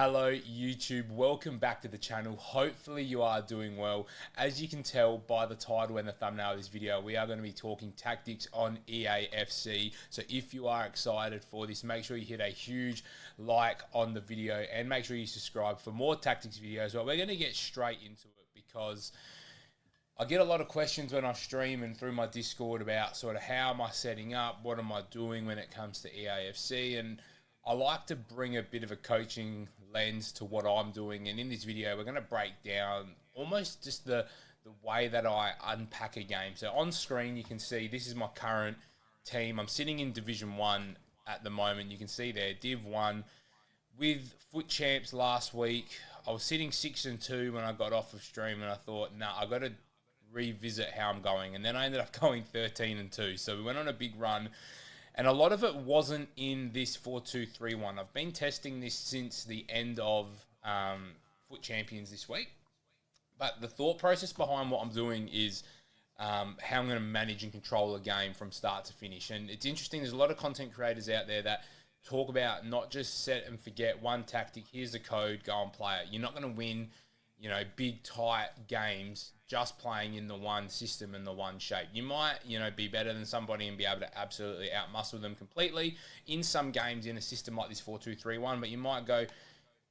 Hello YouTube, welcome back to the channel. Hopefully you are doing well. As you can tell by the title and the thumbnail of this video, we are going to be talking tactics on Eafc. So if you are excited for this, make sure you hit a huge like on the video and make sure you subscribe for more tactics videos. But we're going to get straight into it because I get a lot of questions when I stream and through my Discord about sort of how am I setting up, what am I doing when it comes to Eafc, and I like to bring a bit of a coaching lens to what I'm doing. And in this video, we're going to break down almost just the way that I unpack a game. So on screen, you can see this is my current team. I'm sitting in Division 1 at the moment. You can see there, Div 1 with FUT Champs last week. I was sitting 6-2 when I got off of stream, and I thought, nah, I got to revisit how I'm going. And then I ended up going 13-2. So we went on a big run. And a lot of it wasn't in this 4-2-3-1. I've been testing this since the end of FUT Champions this week. But the thought process behind what I'm doing is how I'm going to manage and control a game from start to finish. And it's interesting, there's a lot of content creators out there that talk about not just set and forget one tactic, here's the code, go and play it. You're not going to win, big, tight games just playing in the one system and the one shape. You might, be better than somebody and be able to absolutely outmuscle them completely in some games in a system like this 4-2-3-1, but you might go,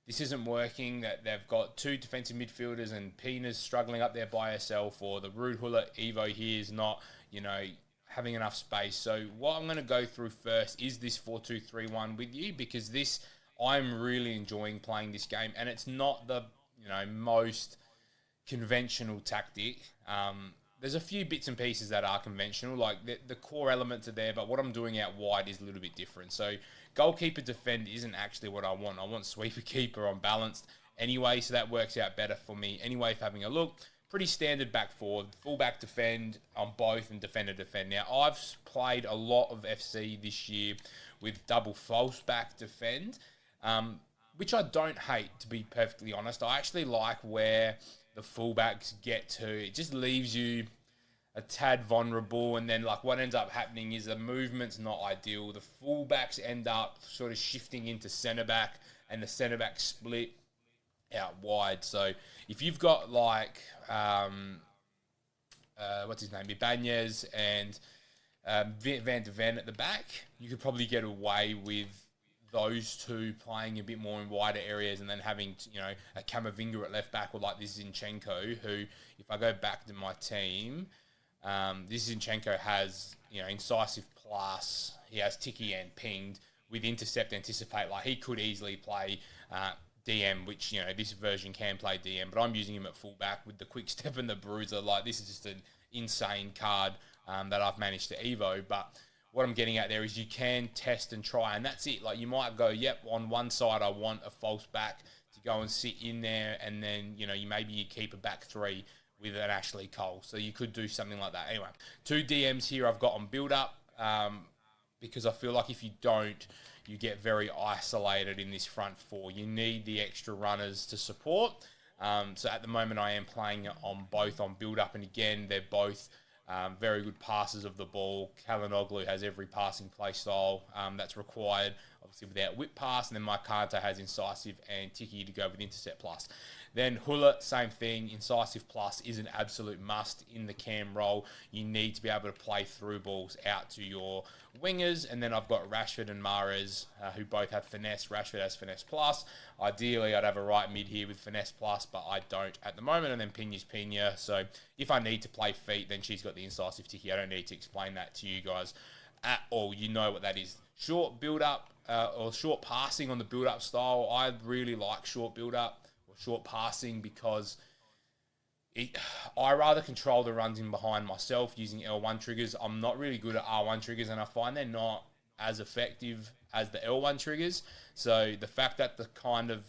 this isn't working, that they've got two defensive midfielders and Pina's struggling up there by herself, or the Rude Huller Evo here is not, having enough space. So what I'm going to go through first is this 4-2-3-1 with you, because this, I'm really enjoying playing this game, and it's not the most conventional tactic. There's a few bits and pieces that are conventional, like the core elements are there, but what I'm doing out wide is a little bit different. So goalkeeper defend isn't actually what I want. I want sweeper keeper on balanced anyway, so that works out better for me anyway. For having a look, pretty standard back forward, full back defend on both, and defender defend. Now I've played a lot of FC this year with double false back defend, which I don't hate, to be perfectly honest. I actually like where the fullbacks get to. It just leaves you a tad vulnerable, and then what ends up happening is the movement's not ideal. The fullbacks end up sort of shifting into centre back, and the centre back split out wide. So if you've got what's his name, Ibanez and Van de Ven at the back, you could probably get away with those two playing a bit more in wider areas, and then having, a Kamavinga at left back, or like this Zinchenko, who, if I go back to my team, this Zinchenko has, incisive plus, he has ticky and pinged with intercept, anticipate. He could easily play DM, which, this version can play DM, but I'm using him at fullback with the quick step and the bruiser. This is just an insane card that I've managed to Evo. But what I'm getting at there is you can test and try, and that's it. You might go, yep, on one side I want a false back to go and sit in there, and then, maybe you keep a back three with an Ashley Cole. So you could do something like that. Anyway, two DMs here I've got on build-up, because I feel like if you don't, you get very isolated in this front four. You need the extra runners to support. So at the moment I am playing on both on build-up, and again, they're both very good passers of the ball. Kalinoglu has every passing play style that's required, obviously without whip pass, and then Markanta has incisive and Tiki to go with intercept plus. Then Huller, same thing, incisive plus is an absolute must in the cam role. You need to be able to play through balls out to your wingers, and then I've got Rashford and Mahrez, who both have finesse. Rashford has finesse plus. Ideally, I'd have a right mid here with finesse plus, but I don't at the moment, and then Pina's Pina. So if I need to play feet, then she's got the incisive Tiki. I don't need to explain that to you guys at all. You know what that is. Short build-up, or short passing on the build-up style. I really like short build-up or short passing, because I rather control the runs in behind myself using L1 triggers. I'm not really good at R1 triggers, and I find they're not as effective as the L1 triggers. So the fact that the kind of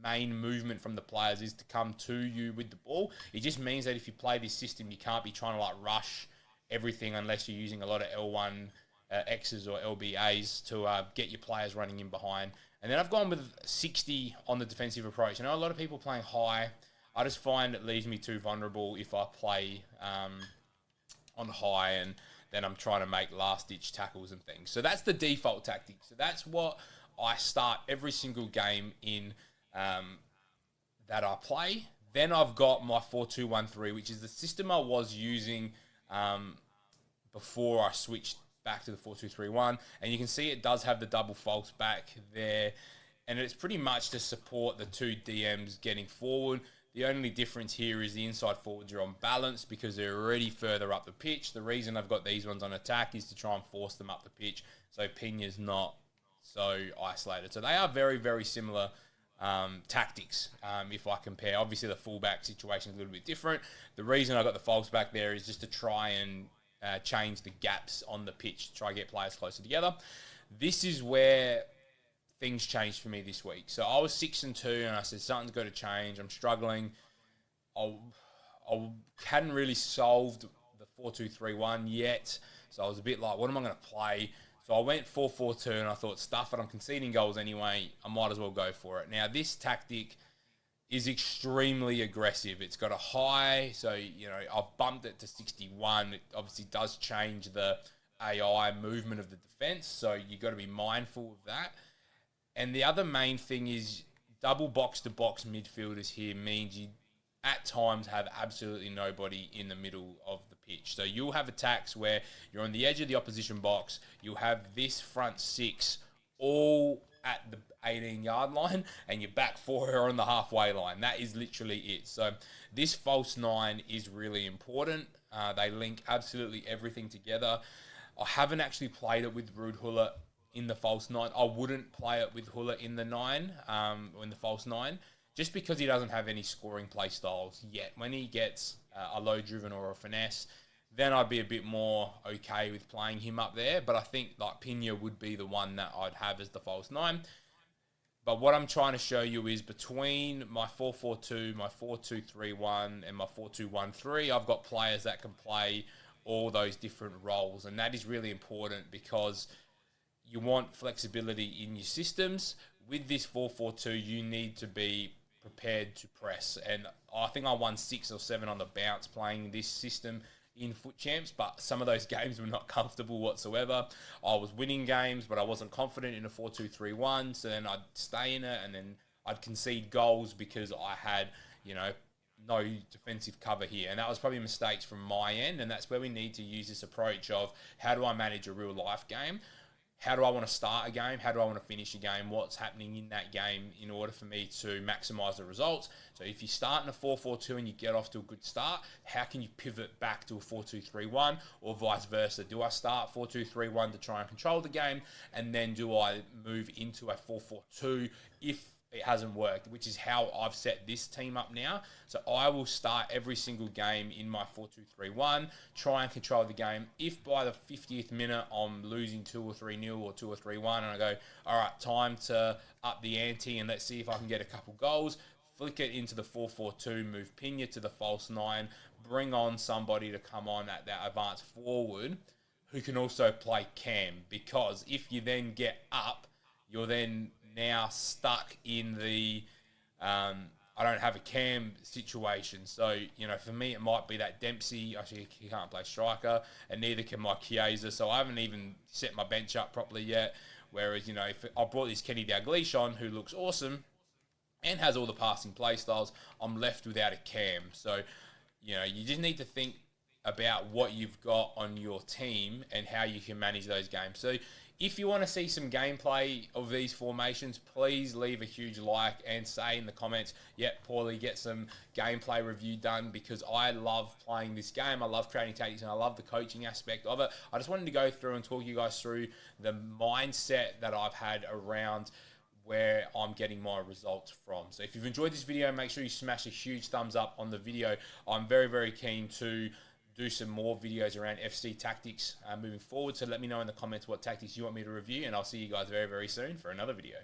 main movement from the players is to come to you with the ball, it just means that if you play this system, you can't be trying to rush everything unless you're using a lot of L1 X's or LBAs to get your players running in behind. And then I've gone with 60 on the defensive approach. I know a lot of people playing high. I just find it leaves me too vulnerable if I play on high, and then I'm trying to make last-ditch tackles and things. So that's the default tactic. So that's what I start every single game in that I play. Then I've got my 4-2-1-3, which is the system I was using before I switched back to the 4-2-3-1. And you can see it does have the double false back there. And it's pretty much to support the two DMs getting forward. The only difference here is the inside forwards are on balance because they're already further up the pitch. The reason I've got these ones on attack is to try and force them up the pitch so Pena's not so isolated. So they are very, very similar tactics if I compare. Obviously, the fullback situation is a little bit different. The reason I got the false back there is just to try and change the gaps on the pitch, to try and get players closer together. This is where things changed for me this week. So I was 6-2, and I said something's got to change. I'm struggling. I hadn't really solved the 4-2-3-1 yet, so I was a bit like, what am I going to play? So I went 4-4-2, and I thought, stuff it, I'm conceding goals anyway. I might as well go for it. Now, this tactic is extremely aggressive. It's got a high, so, you know, I've bumped it to 61. It obviously does change the AI movement of the defense, so you got to be mindful of that. And the other main thing is double box-to-box midfielders here means you at times have absolutely nobody in the middle of the pitch. So you'll have attacks where you're on the edge of the opposition box, you'll have this front six all at the 18-yard line, and your back four are on the halfway line. That is literally it. So this false nine is really important. They link absolutely everything together. I haven't actually played it with Rudhuller in the false nine. I wouldn't play it with Huller in the nine, in the false nine, just because he doesn't have any scoring play styles yet. When he gets a low driven or a finesse, then I'd be a bit more okay with playing him up there. But I think like Pena would be the one that I'd have as the false nine. But what I'm trying to show you is between my 4-4-2, my 4-2-3-1, and my 4-2-1-3, I've got players that can play all those different roles. And that is really important because you want flexibility in your systems. With this 4-4-2, you need to be prepared to press. And I think I won 6 or 7 on the bounce playing this system in FUT Champs, but some of those games were not comfortable whatsoever. I was winning games, but I wasn't confident in a 4-2-3-1, so then I'd stay in it, and then I'd concede goals because I had, you know, no defensive cover here. And that was probably mistakes from my end, and that's where we need to use this approach of how do I manage a real life game? How do I want to start a game? How do I want to finish a game? What's happening in that game in order for me to maximize the results? So if you start in a 4-4-2 and you get off to a good start, how can you pivot back to a 4-2-3-1 or vice versa? Do I start 4-2-3-1 to try and control the game, and then do I move into a 4-4-2 if it hasn't worked, which is how I've set this team up now. So I will start every single game in my 4-2-3-1, try and control the game. If by the 50th minute I'm losing 2 or 3-0 or 2 or 3-1, and I go, all right, time to up the ante and let's see if I can get a couple goals, flick it into the 4-4-2, move Pena to the false nine, bring on somebody to come on at that advanced forward who can also play cam, because if you then get up, you're then now stuck in the I don't have a cam situation. So, you know, for me, it might be that Dempsey. Actually, he can't play striker, and neither can my Chiesa. So I haven't even set my bench up properly yet. Whereas, you know, if I brought this Kenny Dalglish on, who looks awesome and has all the passing play styles, I'm left without a cam. So, you know, you just need to think about what you've got on your team and how you can manage those games. So if you want to see some gameplay of these formations, please leave a huge like and say in the comments, yep, Paulie, get some gameplay review done, because I love playing this game. I love creating tactics and I love the coaching aspect of it. I just wanted to go through and talk you guys through the mindset that I've had around where I'm getting my results from. So if you've enjoyed this video, make sure you smash a huge thumbs up on the video. I'm very, very keen to do some more videos around FC tactics moving forward. So let me know in the comments what tactics you want me to review, and I'll see you guys very, very soon for another video.